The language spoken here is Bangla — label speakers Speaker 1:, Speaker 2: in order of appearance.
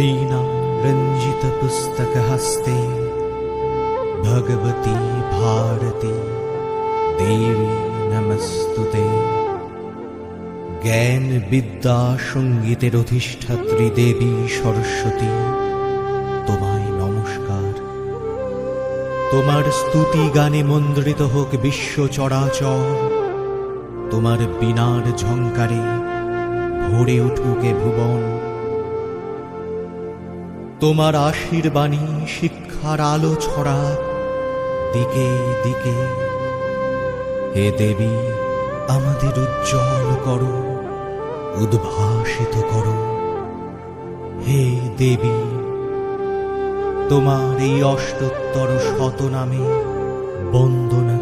Speaker 1: वीणा रंजित पुस्तक हस्ते भगवती भारती देवी नमस्तुते। জ্ঞান বিদ্যা সঙ্গীতের অধিষ্ঠাত্রী দেবী সরস্বতী, তোমায় নমস্কার। তোমার স্তুতি গানে মন্দ্রিত হোক বিশ্ব চরাচর, তোমার বীণার ঝঙ্কারে ভরে উঠুক এ ভুবন। তোমার আশীর্বাণী শিক্ষার আলো ছড়া দিকে দিকে। হে দেবী, আমাদের উজ্জ্বল করো, উদ্ভাসিত করো। হে দেবী, তোমার এই অষ্টোত্তর শতনামে বন্দনা